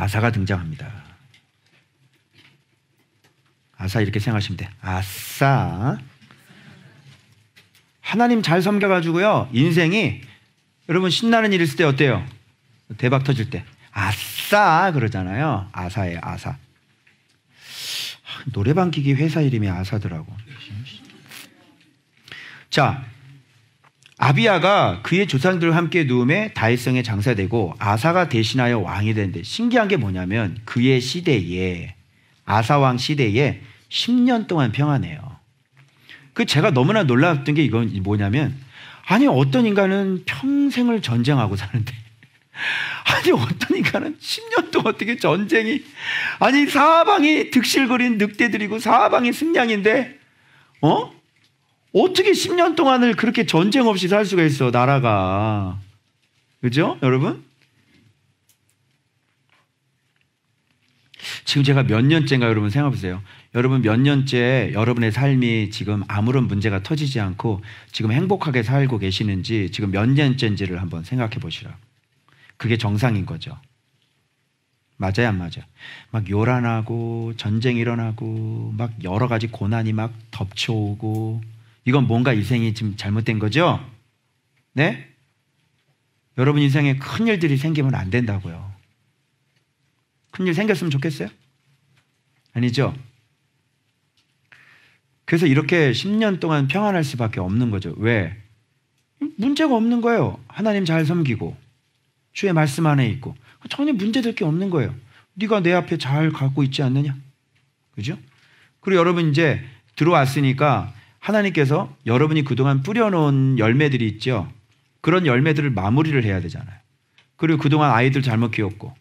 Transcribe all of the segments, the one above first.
아사가 등장합니다. 아사 이렇게 생각하시면 돼. 아싸. 하나님 잘 섬겨가지고요. 인생이 여러분 신나는 일 있을 때 어때요? 대박 터질 때. 아싸 그러잖아요. 아사예요. 아사. 노래방 기기 회사 이름이 아사더라고. 자, 아비야가 그의 조상들과 함께 누움에 다윗성에 장사되고 아사가 대신하여 왕이 되는데 신기한 게 뭐냐면 그의 시대에 아사왕 시대에 10년 동안 평안해요. 그 제가 너무나 놀랐던 게 이건 뭐냐면 아니 어떤 인간은 평생을 전쟁하고 사는데 아니 어떤 인간은 10년 동안 어떻게 전쟁이 아니 사방이 득실거린 늑대들이고 사방이 승냥인데 어떻게 10년 동안을 그렇게 전쟁 없이 살 수가 있어 나라가. 그죠 여러분? 지금 제가 몇 년째인가 여러분 생각해 보세요. 여러분 몇 년째 여러분의 삶이 지금 아무런 문제가 터지지 않고 지금 행복하게 살고 계시는지 지금 몇 년째인지를 한번 생각해 보시라. 그게 정상인 거죠. 맞아요 안 맞아요? 막 요란하고 전쟁이 일어나고 막 여러 가지 고난이 막 덮쳐오고 이건 뭔가 인생이 지금 잘못된 거죠? 네? 여러분 인생에 큰 일들이 생기면 안 된다고요. 큰일 생겼으면 좋겠어요? 아니죠? 그래서 이렇게 10년 동안 평안할 수밖에 없는 거죠. 왜? 문제가 없는 거예요. 하나님 잘 섬기고 주의 말씀 안에 있고 전혀 문제될 게 없는 거예요. 네가 내 앞에 잘 갖고 있지 않느냐? 그죠? 그리고 여러분 이제 들어왔으니까 하나님께서 여러분이 그동안 뿌려놓은 열매들이 있죠. 그런 열매들을 마무리를 해야 되잖아요. 그리고 그동안 아이들 잘못 키웠고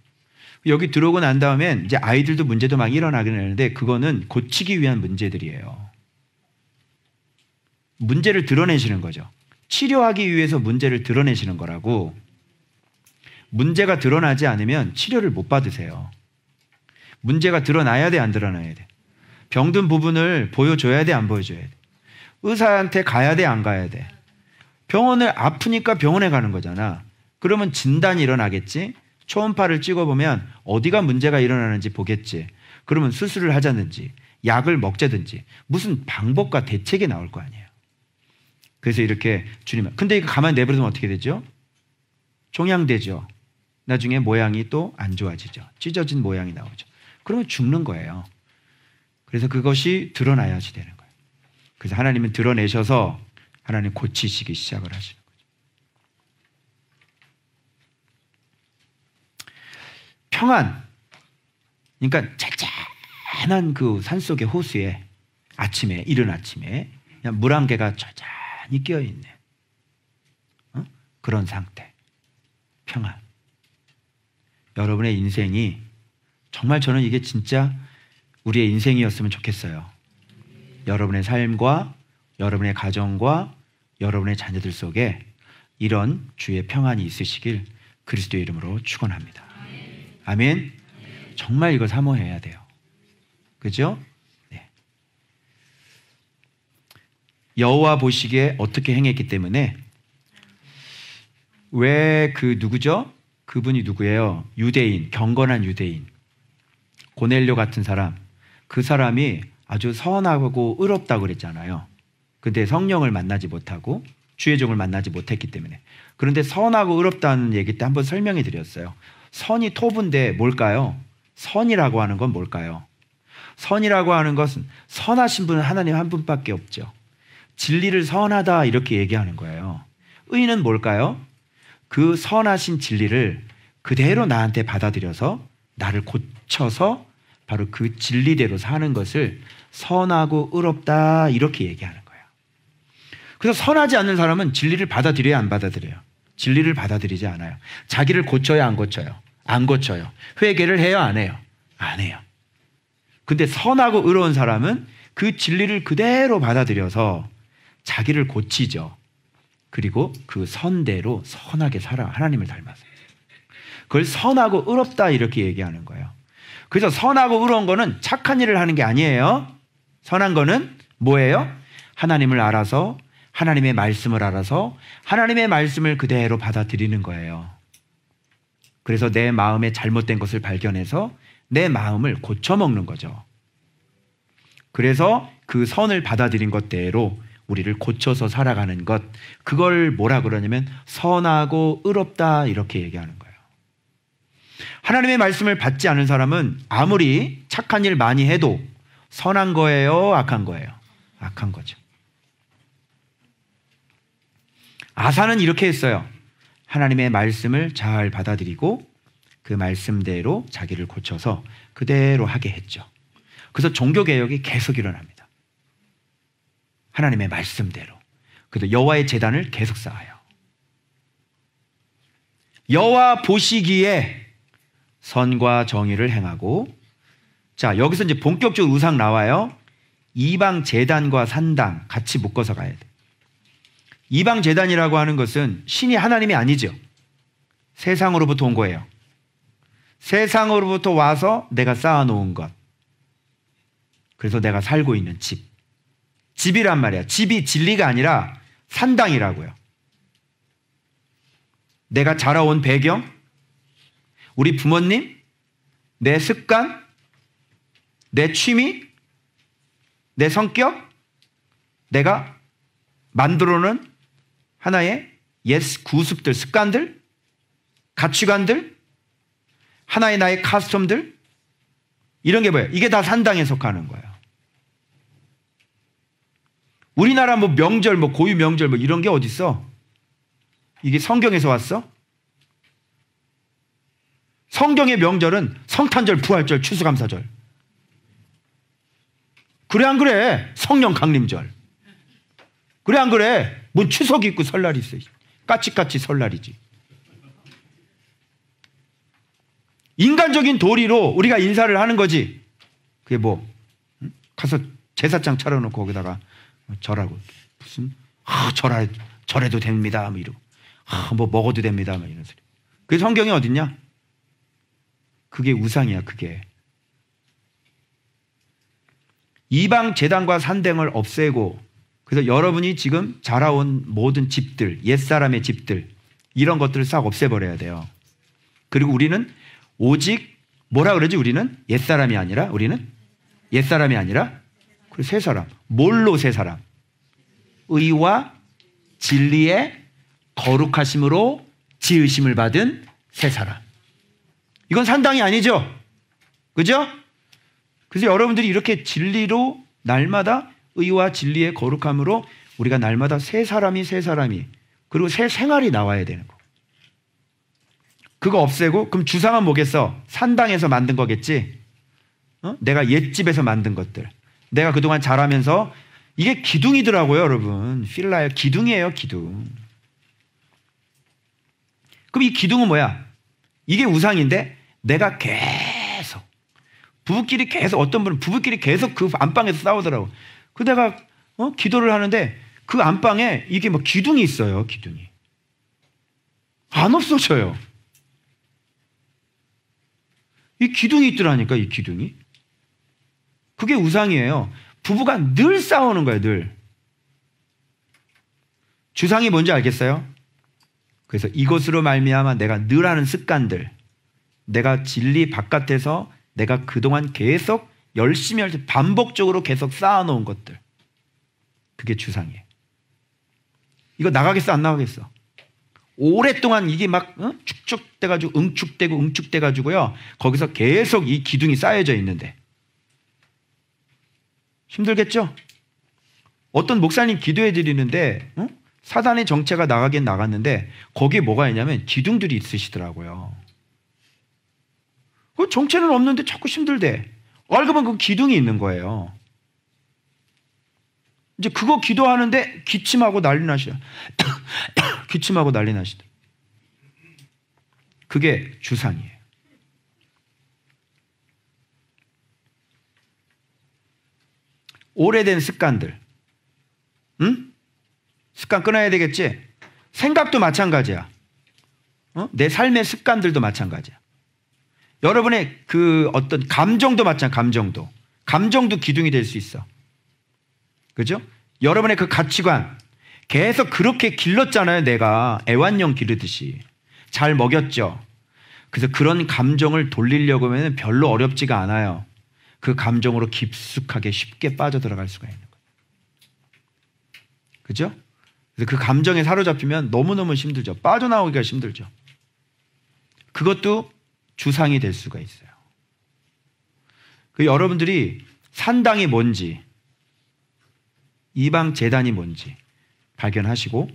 여기 들어오고 난 다음엔 이제 아이들도 문제도 막 일어나긴 하는데 그거는 고치기 위한 문제들이에요. 문제를 드러내시는 거죠. 치료하기 위해서 문제를 드러내시는 거라고. 문제가 드러나지 않으면 치료를 못 받으세요. 문제가 드러나야 돼, 안 드러나야 돼? 병든 부분을 보여줘야 돼, 안 보여줘야 돼? 의사한테 가야 돼, 안 가야 돼? 병원을 아프니까 병원에 가는 거잖아. 그러면 진단이 일어나겠지? 초음파를 찍어보면 어디가 문제가 일어나는지 보겠지. 그러면 수술을 하자든지 약을 먹자든지 무슨 방법과 대책이 나올 거 아니에요. 그래서 이렇게 주님, 근데 이거 가만히 내버려두면 어떻게 되죠? 종양되죠. 나중에 모양이 또 안 좋아지죠. 찢어진 모양이 나오죠. 그러면 죽는 거예요. 그래서 그것이 드러나야지 되는 거예요. 그래서 하나님은 드러내셔서 하나님 고치시기 시작을 하시는 거죠. 평안. 그러니까 짤짤한 그 산속의 호수에 아침에 이른 아침에 그냥 물 한 개가 짤짤히 끼어있는 그런 상태. 평안. 여러분의 인생이 정말 저는 이게 진짜 우리의 인생이었으면 좋겠어요. 여러분의 삶과 여러분의 가정과 여러분의 자녀들 속에 이런 주의 평안이 있으시길 그리스도의 이름으로 축원합니다. 아멘. 정말 이거 사모해야 돼요. 그죠? 네. 여호와 보시기에 어떻게 행했기 때문에 왜 그 누구죠? 그분이 누구예요? 유대인, 경건한 유대인. 고넬료 같은 사람. 그 사람이 아주 선하고 의롭다고 그랬잖아요. 근데 성령을 만나지 못하고 주의 종을 만나지 못했기 때문에. 그런데 선하고 의롭다는 얘기 때 한번 설명해 드렸어요. 선이 토부인데 뭘까요? 선이라고 하는 건 뭘까요? 선이라고 하는 것은 선하신 분은 하나님 한 분밖에 없죠. 진리를 선하다 이렇게 얘기하는 거예요. 의는 뭘까요? 그 선하신 진리를 그대로 나한테 받아들여서 나를 고쳐서 바로 그 진리대로 사는 것을 선하고 의롭다 이렇게 얘기하는 거예요. 그래서 선하지 않는 사람은 진리를 받아들여야 안 받아들여요? 진리를 받아들이지 않아요. 자기를 고쳐야 안 고쳐요? 안 고쳐요. 회개를 해요 안 해요? 안 해요. 근데 선하고 의로운 사람은 그 진리를 그대로 받아들여서 자기를 고치죠. 그리고 그 선대로 선하게 살아. 하나님을 닮아서. 그걸 선하고 의롭다 이렇게 얘기하는 거예요. 그래서 선하고 의로운 거는 착한 일을 하는 게 아니에요. 선한 거는 뭐예요? 하나님을 알아서 하나님의 말씀을 알아서 하나님의 말씀을 그대로 받아들이는 거예요. 그래서 내 마음에 잘못된 것을 발견해서 내 마음을 고쳐먹는 거죠. 그래서 그 선을 받아들인 것대로 우리를 고쳐서 살아가는 것, 그걸 뭐라 그러냐면 선하고 의롭다 이렇게 얘기하는 거예요. 하나님의 말씀을 받지 않은 사람은 아무리 착한 일 많이 해도 선한 거예요, 악한 거예요? 악한 거죠. 아사는 이렇게 했어요. 하나님의 말씀을 잘 받아들이고 그 말씀대로 자기를 고쳐서 그대로 하게 했죠. 그래서 종교개혁이 계속 일어납니다. 하나님의 말씀대로. 그래서 여호와의 제단을 계속 쌓아요. 여호와 보시기에 선과 정의를 행하고, 자, 여기서 이제 본격적으로 우상 나와요. 이방 제단과 산당 같이 묶어서 가야 돼. 이방 제단이라고 하는 것은 신이 하나님이 아니죠. 세상으로부터 온 거예요. 세상으로부터 와서 내가 쌓아놓은 것. 그래서 내가 살고 있는 집. 집이란 말이야. 집이 진리가 아니라 산당이라고요. 내가 자라온 배경, 우리 부모님, 내 습관, 내 취미, 내 성격, 내가 만들어놓은 하나의 옛 구습들, 습관들, 가치관들, 하나의 나의 카스텀들, 이런 게 뭐예요? 이게 다 산당에 속하는 거예요. 우리나라 뭐 명절, 뭐 고유 명절 뭐 이런 게 어딨어? 이게 성경에서 왔어? 성경의 명절은 성탄절, 부활절, 추수감사절. 그래 안 그래? 성령 강림절. 그래 안 그래? 뭔 추석이 있고 설날이 있어. 까치까치 설날이지. 인간적인 도리로 우리가 인사를 하는 거지. 그게 뭐 가서 제사장 차려놓고 거기다가 절하고 무슨 절해도 됩니다 뭐 이러고 뭐 먹어도 됩니다 뭐 이런 소리. 그게 성경이 어딨냐? 그게 우상이야. 그게 이방 제단과 산당을 없애고, 그래서 여러분이 지금 자라온 모든 집들, 옛사람의 집들, 이런 것들을 싹 없애버려야 돼요. 그리고 우리는 오직 뭐라 그러지? 우리는 옛사람이 아니라, 우리는 옛사람이 아니라 그리고 새 사람. 뭘로 새 사람? 의와 진리의 거룩하심으로 지으심을 받은 새 사람. 이건 산당이 아니죠? 그죠? 그래서 여러분들이 이렇게 진리로 날마다 의와 진리의 거룩함으로 우리가 날마다 새 사람이 그리고 새 생활이 나와야 되는 거. 그거 없애고, 그럼 주상은 뭐겠어? 산당에서 만든 거겠지? 내가 옛집에서 만든 것들. 내가 그동안 자라면서, 이게 기둥이더라고요, 여러분. 필라요. 기둥이에요, 기둥. 그럼 이 기둥은 뭐야? 이게 우상인데 내가 계속 부부끼리 계속, 어떤 분은 부부끼리 계속 그 안방에서 싸우더라고. 그 내가 기도를 하는데 그 안방에 이게 뭐 기둥이 있어요. 기둥이 안 없어져요. 이 기둥이 있더라니까. 이 기둥이. 그게 우상이에요. 부부가 늘 싸우는 거예요. 늘. 주상이 뭔지 알겠어요? 그래서 이것으로 말미암아 내가 늘 하는 습관들, 내가 진리 바깥에서 내가 그동안 계속 열심히 반복적으로 계속 쌓아놓은 것들, 그게 주상이에요. 이거 나가겠어 안 나가겠어? 오랫동안 이게 막 축적돼가지고 응축돼가지고요, 거기서 계속 이 기둥이 쌓여져 있는데 힘들겠죠? 어떤 목사님 기도해 드리는데 사단의 정체가 나가긴 나갔는데 거기에 뭐가 있냐면 기둥들이 있으시더라고요. 그 정체는 없는데 자꾸 힘들대. 알고 보면 그 기둥이 있는 거예요. 이제 그거 기도하는데 기침하고 난리 나시다. 기침하고 난리 나시다. 그게 주상이에요. 오래된 습관들. 응? 습관 끊어야 되겠지? 생각도 마찬가지야. 내 삶의 습관들도 마찬가지야. 여러분의 그 어떤 감정도 마찬가지야. 감정도 기둥이 될 수 있어. 그죠? 여러분의 그 가치관 계속 그렇게 길렀잖아요. 내가 애완용 기르듯이 잘 먹였죠. 그래서 그런 감정을 돌리려고 하면 별로 어렵지가 않아요. 그 감정으로 깊숙하게 쉽게 빠져들어갈 수가 있는 거예요. 그죠? 그래서 그 감정에 사로잡히면 너무너무 힘들죠. 빠져나오기가 힘들죠. 그것도 주상이 될 수가 있어요. 그 여러분들이 산당이 뭔지, 이방 제단이 뭔지 발견하시고,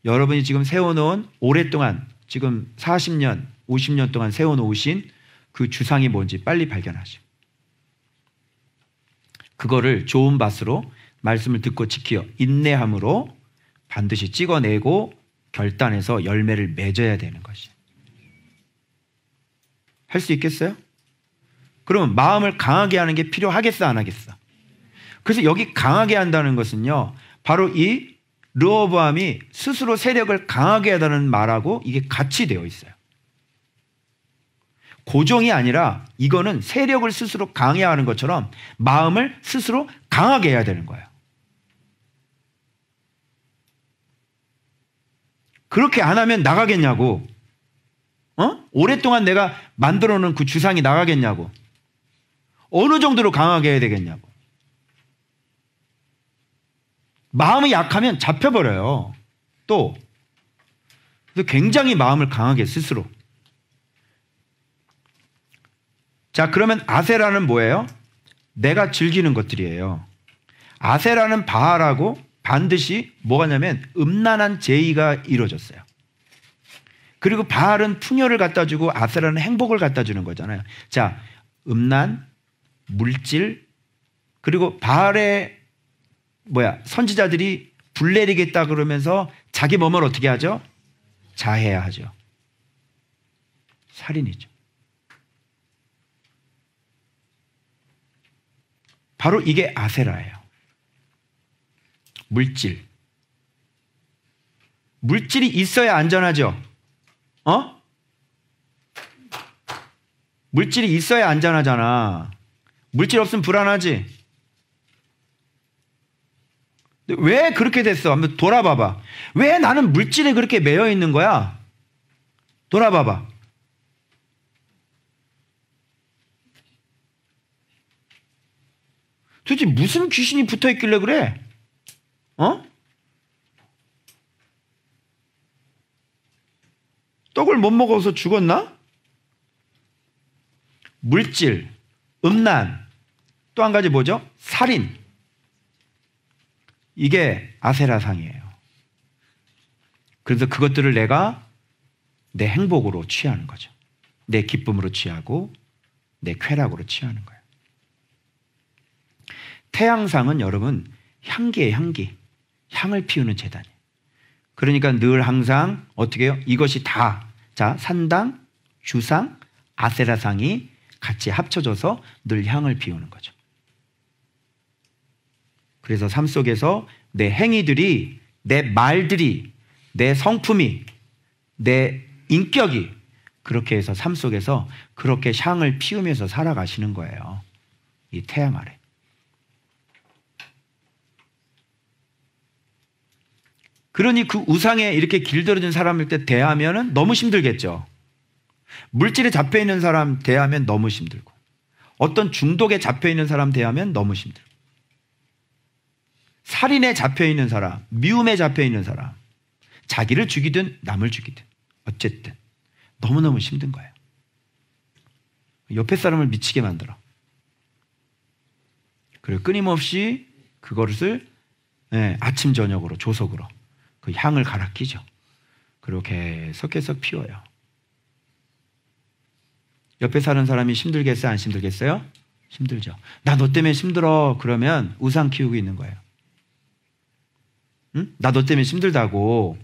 여러분이 지금 세워놓은 오랫동안 지금 40년, 50년 동안 세워놓으신 그 주상이 뭔지 빨리 발견하시고, 그거를 좋은 밭으로 말씀을 듣고 지키어 인내함으로 반드시 찍어내고 결단해서 열매를 맺어야 되는 것이에요. 할 수 있겠어요? 그러면 마음을 강하게 하는 게 필요하겠어, 안 하겠어? 그래서 여기 강하게 한다는 것은요, 바로 이 르호보암이 스스로 세력을 강하게 하다는 말하고 이게 같이 되어 있어요. 고정이 아니라 이거는 세력을 스스로 강해하는 것처럼 마음을 스스로 강하게 해야 되는 거예요. 그렇게 안 하면 나가겠냐고. 오랫동안 내가 만들어 놓은 그 주상이 나가겠냐고. 어느 정도로 강하게 해야 되겠냐고. 마음이 약하면 잡혀버려요. 또 그래서 굉장히 마음을 강하게 스스로. 자, 그러면 아세라는 뭐예요? 내가 즐기는 것들이에요. 아세라는 바알하고 반드시 뭐가 냐면 음란한 제의가 이루어졌어요. 그리고 바알은 풍요를 갖다 주고 아세라는 행복을 갖다 주는 거잖아요. 자, 음란, 물질, 그리고 바알의 선지자들이 불 내리겠다 그러면서 자기 몸을 어떻게 하죠? 자해하죠. 살인이죠. 바로 이게 아세라예요. 물질. 물질이 있어야 안전하죠. 물질이 있어야 안전하잖아. 물질 없으면 불안하지. 왜 그렇게 됐어? 한번 돌아봐봐. 왜 나는 물질에 그렇게 매여 있는 거야? 돌아봐봐. 도대체 무슨 귀신이 붙어 있길래 그래? 떡을 못 먹어서 죽었나? 물질, 음란, 또 한 가지 뭐죠? 살인. 이게 아세라상이에요. 그래서 그것들을 내가 내 행복으로 취하는 거죠. 내 기쁨으로 취하고 내 쾌락으로 취하는 거예요. 태양상은 여러분 향기예요, 향기. 향을 피우는 제단이에요. 그러니까 늘 항상 어떻게 해요? 이것이 다, 자, 산당, 주상, 아세라상이 같이 합쳐져서 늘 향을 피우는 거죠. 그래서 삶 속에서 내 행위들이, 내 말들이, 내 성품이, 내 인격이 그렇게 해서 삶 속에서 그렇게 향을 피우면서 살아가시는 거예요. 이 태양 아래. 그러니 그 우상에 이렇게 길들여진 사람일 때 대하면 너무 힘들겠죠. 물질에 잡혀있는 사람 대하면 너무 힘들고, 어떤 중독에 잡혀있는 사람 대하면 너무 힘들고, 살인에 잡혀있는 사람, 미움에 잡혀있는 사람, 자기를 죽이든 남을 죽이든 어쨌든 너무너무 힘든 거예요. 옆에 사람을 미치게 만들어. 그리고 끊임없이 그것을 아침 저녁으로 조석으로 그 향을 갈아 끼죠. 그리고 계속 피워요. 옆에 사는 사람이 힘들겠어요? 안 힘들겠어요? 힘들죠. 나 너 때문에 힘들어. 그러면 우상 키우고 있는 거예요. 응? 나 너 때문에 힘들다고.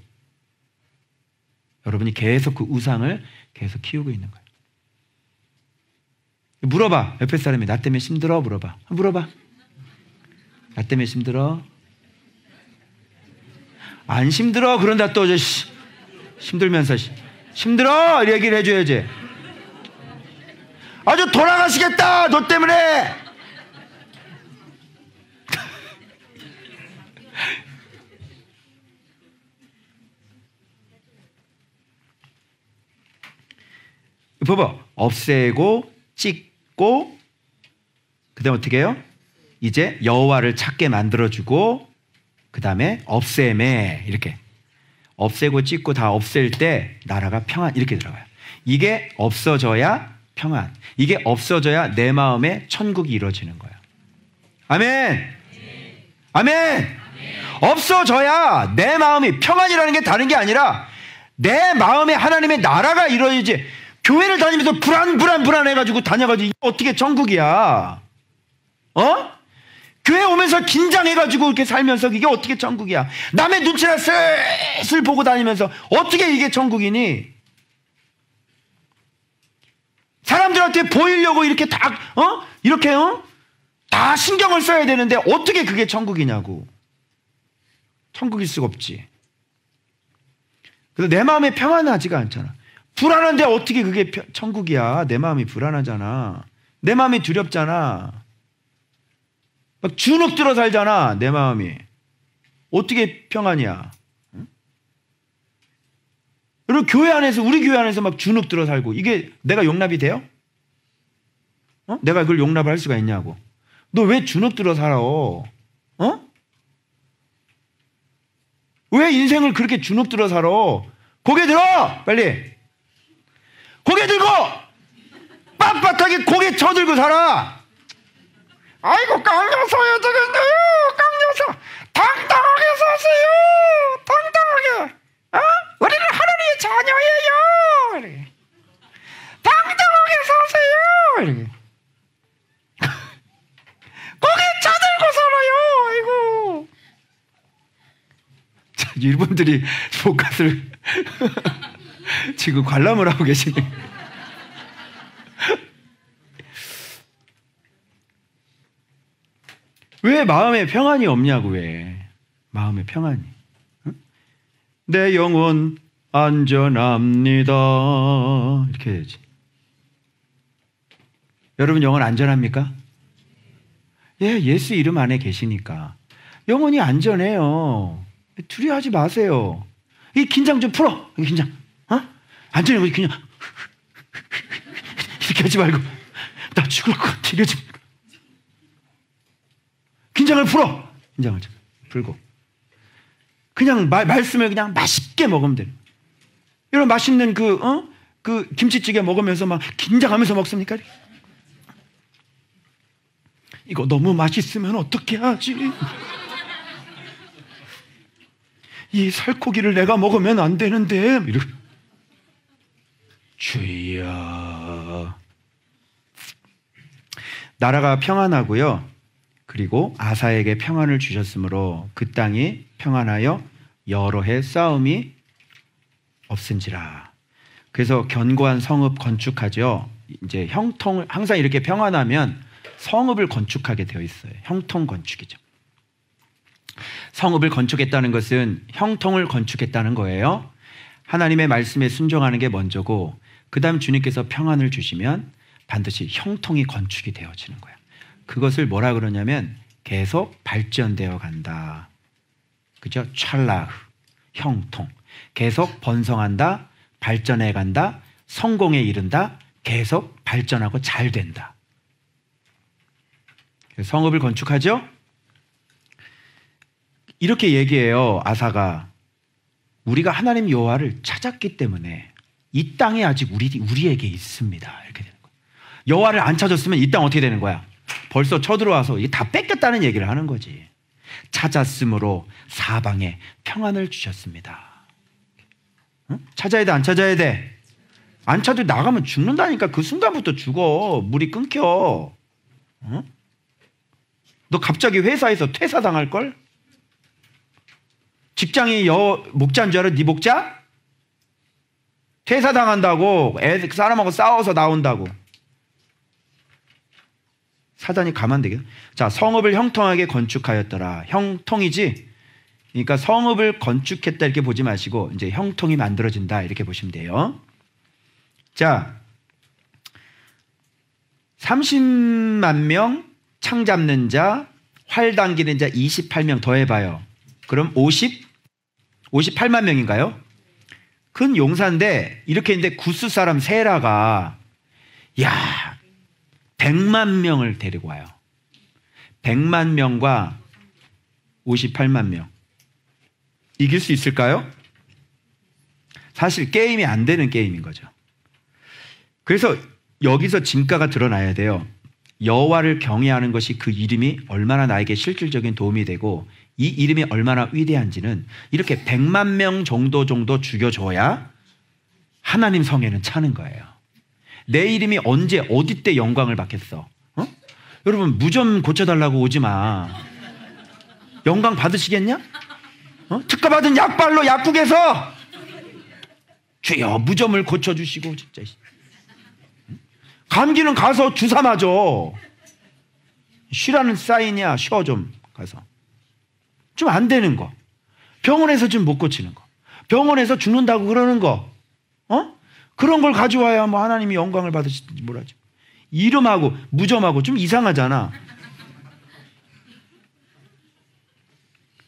여러분이 계속 그 우상을 계속 키우고 있는 거예요. 물어봐. 옆에 사람이 나 때문에 힘들어? 물어봐. 물어봐. 나 때문에 힘들어? 안 힘들어? 그런다 또 힘들면서 힘들어? 이 얘기를 해줘야지. 아주 돌아가시겠다 너 때문에. 봐봐. 없애고 찢고 그다음에 어떻게 해요? 이제 여호와를 찾게 만들어주고 그다음에 없애매 이렇게 없애고 찢고 다 없앨 때 나라가 평안 이렇게 들어가요. 이게 없어져야 평안. 이게 없어져야 내 마음에 천국이 이루어지는 거예요. 아멘. 아멘. 없어져야 내 마음이 평안이라는 게 다른 게 아니라 내 마음에 하나님의 나라가 이루어지지. 교회를 다니면서 불안해가지고 다녀가지고 이게 어떻게 천국이야? 어? 교회 오면서 긴장해가지고 이렇게 살면서 이게 어떻게 천국이야? 남의 눈치나 슬슬 보고 다니면서 어떻게 이게 천국이니? 사람들한테 보이려고 이렇게 다 신경을 써야 되는데 어떻게 그게 천국이냐고. 천국일 수가 없지. 그래서 내 마음에 평안하지가 않잖아. 불안한데 어떻게 그게 천국이야? 내 마음이 불안하잖아. 내 마음이 두렵잖아. 막 주눅 들어 살잖아. 내 마음이. 어떻게 평안이야? 응? 그리고 우리 교회 안에서 막 주눅 들어 살고 이게 내가 용납이 돼요? 내가 그걸 용납을 할 수가 있냐고. 너 왜 주눅 들어 살아? 왜 인생을 그렇게 주눅 들어 살아? 고개 들어! 빨리! 고개 들고! 빳빳하게 고개 쳐들고 살아! 아이고, 깡녀서야 되겠네요! 깡녀서! 당당하게 사세요! 당당하게! 우리는 하나님의 자녀예요! 이렇게. 당당하게 사세요! 이렇게. 고개 쳐들고 살아요! 아이고! 자, 이분들이 복갓을 지금 관람을 하고 계시네. 왜 마음에 평안이 없냐고. 왜 마음에 평안이. 응? 내 영혼 안전합니다 이렇게 해야지. 여러분 영혼 안전합니까? 예, 예수 이름 안에 계시니까 영혼이 안전해요. 두려워하지 마세요. 이 긴장 좀 풀어. 이 긴장. 안전해. 그냥 이렇게 하지 말고 나 죽을 것 같아. 이러지. 긴장을 풀어. 긴장을 풀고 그냥 말씀을 그냥 맛있게 먹으면 돼. 여러분 맛있는 그 김치찌개 먹으면서 막 긴장하면서 먹습니까? 이거 너무 맛있으면 어떻게 하지? 이 살코기를 내가 먹으면 안 되는데. 주여. 나라가 평안하고요. 그리고 아사에게 평안을 주셨으므로 그 땅이 평안하여 여러 해 싸움이 없은지라. 그래서 견고한 성읍 건축하죠. 이제 형통을 항상 이렇게 평안하면 성읍을 건축하게 되어 있어요. 형통 건축이죠. 성읍을 건축했다는 것은 형통을 건축했다는 거예요. 하나님의 말씀에 순종하는 게 먼저고 그 다음 주님께서 평안을 주시면 반드시 형통이 건축이 되어지는 거예요. 그것을 뭐라 그러냐면 계속 발전되어 간다. 그죠? 찰라흐, 형통. 계속 번성한다, 발전해 간다, 성공에 이른다, 계속 발전하고 잘 된다. 성읍을 건축하죠? 이렇게 얘기해요. 아사가 우리가 하나님 여호와를 찾았기 때문에 이 땅이 아직 우리에게 있습니다. 이렇게 되는 거예요. 여호와를 안 찾았으면 이 땅 어떻게 되는 거야? 벌써 쳐들어와서 이게 다 뺏겼다는 얘기를 하는 거지. 찾았으므로 사방에 평안을 주셨습니다. 응? 찾아야 돼, 안 찾아야 돼? 안 찾아도 나가면 죽는다니까. 그 순간부터 죽어. 물이 끊겨. 응? 너 갑자기 회사에서 퇴사당할걸? 직장이 목자인 줄 알아? 네 목자? 퇴사당한다고. 사람하고 싸워서 나온다고. 사단이 가만 되겠어? 자, 성읍을 형통하게 건축하였더라. 형통이지? 그러니까 성읍을 건축했다 이렇게 보지 마시고 이제 형통이 만들어진다 이렇게 보시면 돼요. 자, 30만 명 창 잡는 자, 활 당기는 자 28명 더해봐요. 그럼 58만 명인가요? 큰 용사인데 이렇게 있는데 구스 사람 세라가 100만 명을 데리고 와요. 100만 명과 58만 명. 이길 수 있을까요? 사실 게임이 안 되는 게임인 거죠. 그래서 여기서 진가가 드러나야 돼요. 여호와를 경외하는 것이 그 이름이 얼마나 나에게 실질적인 도움이 되고 이 이름이 얼마나 위대한지는 이렇게 100만 명 정도 죽여줘야 하나님 성에는 차는 거예요. 내 이름이 언제 어디 때 영광을 받겠어? 여러분 무좀 고쳐달라고 오지 마. 영광 받으시겠냐? 특가받은 약발로 약국에서 주여 무좀을 고쳐주시고 진짜. 감기는 가서 주사 맞아. 쉬라는 사인이야. 쉬어 좀 가서. 좀 안 되는 거. 병원에서 좀 못 고치는 거. 병원에서 죽는다고 그러는 거. 그런 걸 가져와야 뭐 하나님이 영광을 받으시든지 뭐라죠. 이름하고 무좀하고 좀 이상하잖아.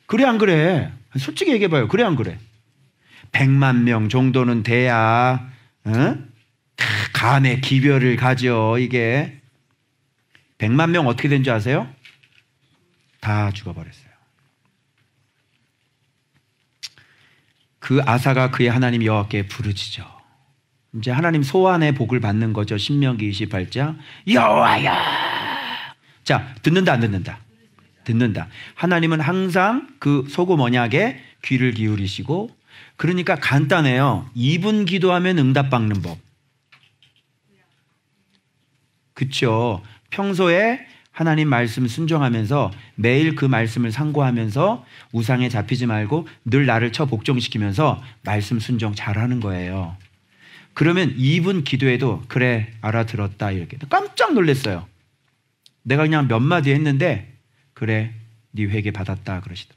그래 안 그래? 솔직히 얘기해봐요. 그래 안 그래? 100만 명 정도는 돼야 감의 기별을 가져. 이게 100만 명 어떻게 된 줄 아세요? 다 죽어버렸어요. 그 아사가 그의 하나님 여호와께 부르짖어. 이제 하나님 소환의 복을 받는 거죠. 신명기 28장 여호와야. 자, 듣는다 안 듣는다? 듣는다. 하나님은 항상 그 소금 언약에 귀를 기울이시고, 그러니까 간단해요. 2분 기도하면 응답 받는 법. 그렇죠. 평소에 하나님 말씀 순종하면서 매일 그 말씀을 상고하면서 우상에 잡히지 말고 늘 나를 쳐 복종시키면서 말씀 순종 잘하는 거예요. 그러면 2분 기도해도 그래 알아들었다 이렇게 깜짝 놀랐어요. 내가 그냥 몇 마디 했는데 그래 네 회개 받았다 그러시더라.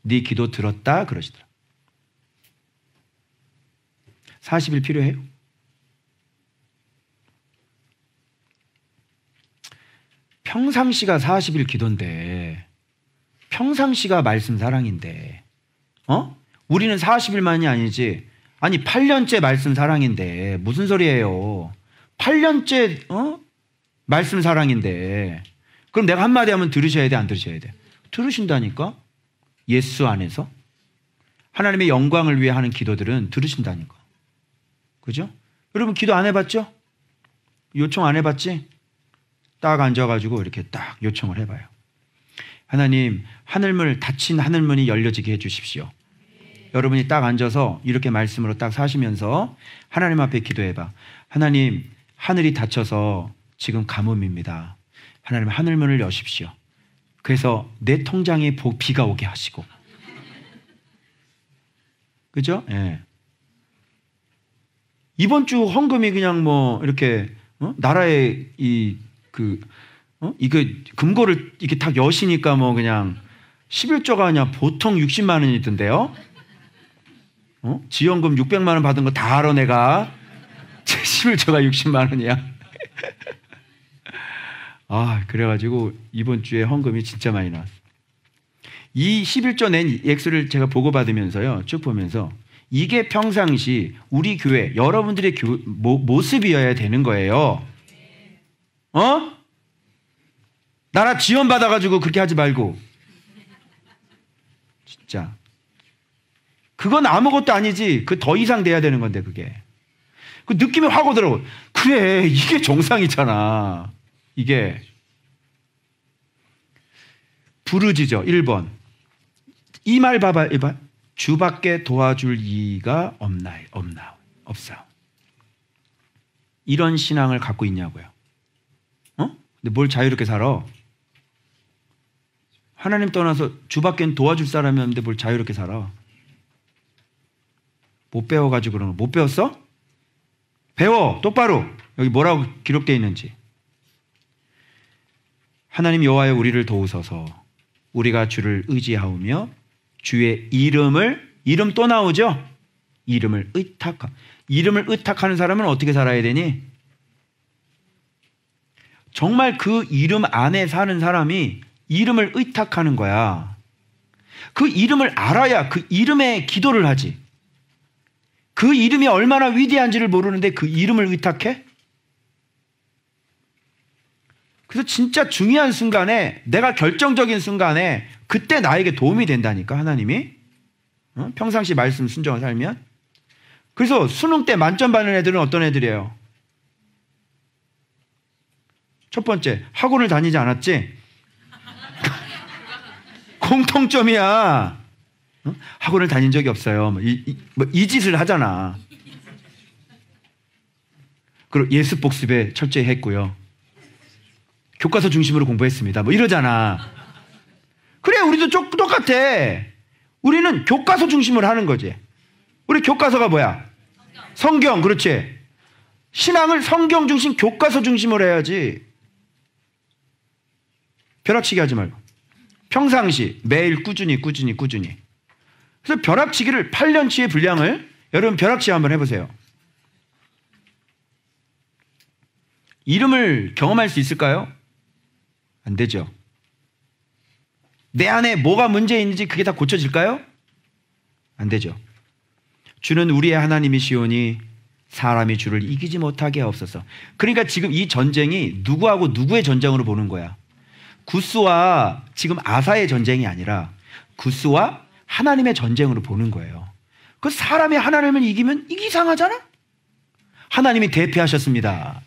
네 기도 들었다 그러시더라. 40일 필요해요? 평상시가 40일 기도인데, 평상시가 말씀 사랑인데, 우리는 40일만이 아니지. 아니 8년째 말씀 사랑인데 무슨 소리예요? 8년째 말씀 사랑인데 그럼 내가 한마디 하면 들으셔야 돼 안 들으셔야 돼? 들으신다니까. 예수 안에서 하나님의 영광을 위해 하는 기도들은 들으신다니까. 그죠? 여러분 기도 안 해봤죠? 요청 안 해봤지? 딱 앉아가지고 이렇게 딱 요청을 해봐요. 하나님, 하늘문, 닫힌 하늘문이 열려지게 해주십시오. 여러분이 딱 앉아서 이렇게 말씀으로 딱 사시면서 하나님 앞에 기도해봐. 하나님, 하늘이 닫혀서 지금 가뭄입니다. 하나님, 하늘문을 여십시오. 그래서 내 통장에 비가 오게 하시고. 그죠? 예. 이번 주 헌금이 그냥 뭐 이렇게 나라의 이거 금고를 이렇게 딱 여시니까 뭐 그냥 11조가 그냥 보통 60만 원이던데요. 지원금 600만 원 받은 거 다 알아 내가. 11조가 60만 원이야. 그래가지고 이번 주에 헌금이 진짜 많이 나왔어. 이 11조 낸 액수를 제가 보고받으면서요, 쭉 보면서 이게 평상시 우리 교회 여러분들의 모습이어야 되는 거예요. 나라 지원 받아가지고 그렇게 하지 말고. 진짜 그건 아무것도 아니지. 그 더 이상 돼야 되는 건데 그게. 그 느낌이 확 오더라고. 그래 이게 정상이잖아. 이게 부르짖어. 1번 이 말 봐봐. 주밖에 도와줄 이가 없사오. 이런 신앙을 갖고 있냐고요. 근데 뭘 자유롭게 살아? 하나님 떠나서 주밖엔 도와줄 사람이 없는데 뭘 자유롭게 살아? 못 배워가지고 그러는 거. 못 배웠어? 배워 똑바로. 여기 뭐라고 기록되어 있는지. 하나님 여호와여 우리를 도우소서. 우리가 주를 의지하오며 주의 이름 또 나오죠? 이름을 의탁하는 사람은 어떻게 살아야 되니? 정말 그 이름 안에 사는 사람이 이름을 의탁하는 거야. 그 이름을 알아야 그 이름에 기도를 하지. 그 이름이 얼마나 위대한지를 모르는데 그 이름을 의탁해? 그래서 진짜 중요한 순간에, 내가 결정적인 순간에 그때 나에게 도움이 된다니까, 하나님이. 평상시 말씀 순종을 살면. 그래서 수능 때 만점 받는 애들은 어떤 애들이에요? 첫 번째, 학원을 다니지 않았지? 공통점이야. 학원을 다닌 적이 없어요. 이 짓을 하잖아. 그리고 예습 복습에 철저히 했고요. 교과서 중심으로 공부했습니다. 뭐 이러잖아. 그래, 우리도 똑같아. 우리는 교과서 중심으로 하는 거지. 우리 교과서가 뭐야? 성경, 그렇지. 신앙을 성경 중심, 교과서 중심으로 해야지. 벼락치기 하지 말고. 평상시 매일 꾸준히. 그래서 벼락치기를 8년치의 분량을, 여러분 벼락치기 한번 해보세요. 이름을 경험할 수 있을까요? 안 되죠. 내 안에 뭐가 문제 있는지 그게 다 고쳐질까요? 안 되죠. 주는 우리의 하나님이시오니 사람이 주를 이기지 못하게 하옵소서. 그러니까 지금 이 전쟁이 누구하고 누구의 전쟁으로 보는 거야. 구스와 지금 아사의 전쟁이 아니라 구스와 하나님의 전쟁으로 보는 거예요. 그 사람이 하나님을 이기면 이게 이상하잖아? 하나님이 대패하셨습니다.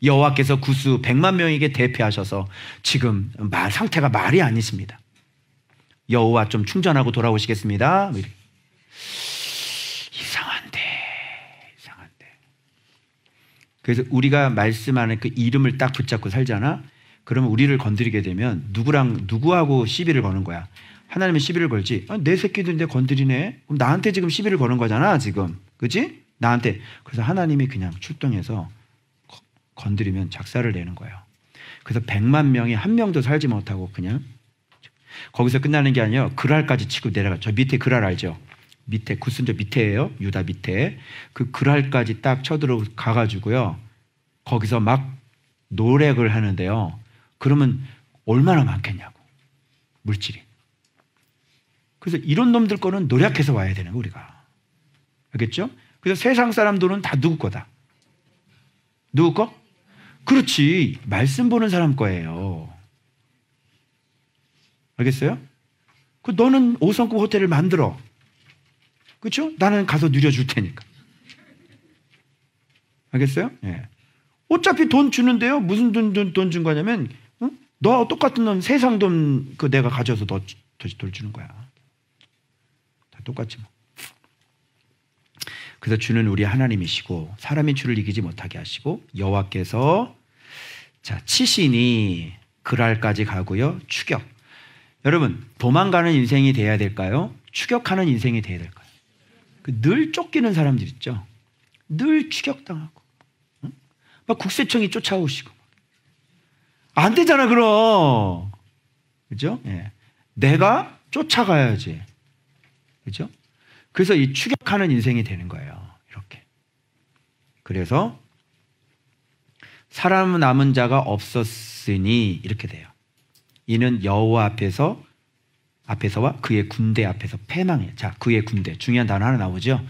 여호와께서 구스 100만 명에게 대패하셔서 지금 상태가 말이 아니십니다. 여호와 좀 충전하고 돌아오시겠습니다. 이상한데. 그래서 우리가 말씀하는 그 이름을 딱 붙잡고 살잖아. 그러면 우리를 건드리게 되면 누구하고 시비를 거는 거야. 하나님은 시비를 걸지. 내 새끼들인데 건드리네. 그럼 나한테 지금 시비를 거는 거잖아, 지금. 그렇지? 나한테. 그래서 하나님이 그냥 출동해서 건드리면 작사를 내는 거예요. 그래서 100만 명이 한 명도 살지 못하고 그냥 거기서 끝나는 게 아니에요. 그랄까지 치고 내려가. 저 밑에 그랄 알죠? 밑에 구순저 밑에예요. 유다 밑에. 그 그랄까지 딱 쳐들어가 가지고요. 거기서 막 노력을 하는데요. 그러면 얼마나 많겠냐고. 물질이. 그래서 이런 놈들 거는 노력해서 와야 되는 거, 우리가. 알겠죠? 그래서 세상 사람들은 다 누구 거다? 누구 거? 그렇지. 말씀 보는 사람 거예요. 알겠어요? 너는 5성급 호텔을 만들어. 그렇죠? 나는 가서 누려줄 테니까. 알겠어요? 예. 어차피 돈 주는데요. 무슨 돈 준 거냐면, 너 똑같은 돈, 세상 돈 내가 가져서 너 돈 주는 거야. 다 똑같지 뭐. 그래서 주는 우리 하나님이시고 사람이 주를 이기지 못하게 하시고 여호와께서 치시니 그랄까지 가고요. 추격. 여러분, 도망가는 인생이 돼야 될까요? 추격하는 인생이 돼야 될까요? 늘 쫓기는 사람들 있죠. 늘 추격당하고 막 국세청이 쫓아오시고 안 되잖아, 그럼. 그죠? 예. 내가 쫓아가야지. 그죠? 그래서 이 추격하는 인생이 되는 거예요. 이렇게. 그래서 살아 남은 자가 없었으니 이렇게 돼요. 이는 여호와 앞에서와 그의 군대 앞에서 패망해. 자, 그의 군대. 중요한 단어 하나 나오죠.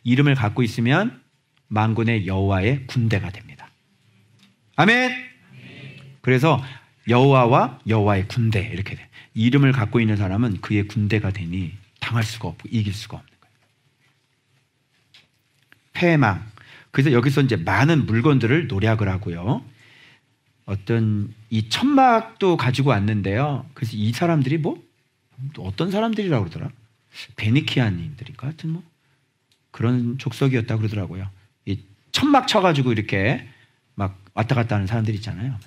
이름을 갖고 있으면 만군의 여호와의 군대가 됩니다. 아멘. 그래서 여호와와 여호와의 군대 이렇게 돼. 이름을 갖고 있는 사람은 그의 군대가 되니 당할 수가 없고 이길 수가 없는 거예요. 패망. 그래서 여기서 이제 많은 물건들을 노략을 하고요. 어떤 이 천막도 가지고 왔는데요. 그래서 이 사람들이 어떤 사람들이라고 그러더라? 베니키안인들인가 하여튼 그런 족속이었다고 그러더라고요. 이 천막 쳐가지고 이렇게 막 왔다 갔다 하는 사람들 있잖아요.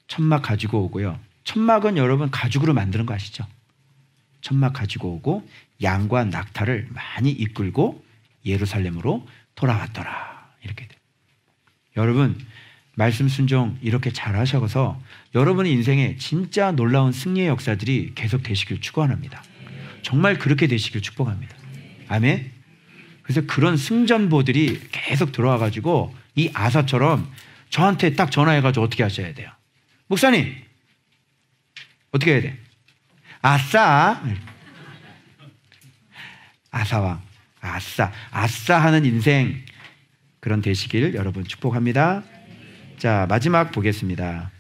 천막 가지고 오고요. 천막은 여러분 가죽으로 만드는 거 아시죠? 천막 가지고 오고 양과 낙타를 많이 이끌고 예루살렘으로 돌아왔더라. 이렇게 돼요. 여러분, 말씀 순종 이렇게 잘 하셔서 여러분의 인생에 진짜 놀라운 승리의 역사들이 계속 되시길 축원합니다. 정말 그렇게 되시길 축복합니다. 아멘. 그래서 그런 승전보들이 계속 들어와가지고 이 아사처럼 저한테 딱 전화해가지고 어떻게 하셔야 돼요? 목사님, 어떻게 해야 돼? 아싸. 아사왕. 아싸, 아싸 하는 인생 그런 되시길 여러분 축복합니다. 자, 마지막 보겠습니다.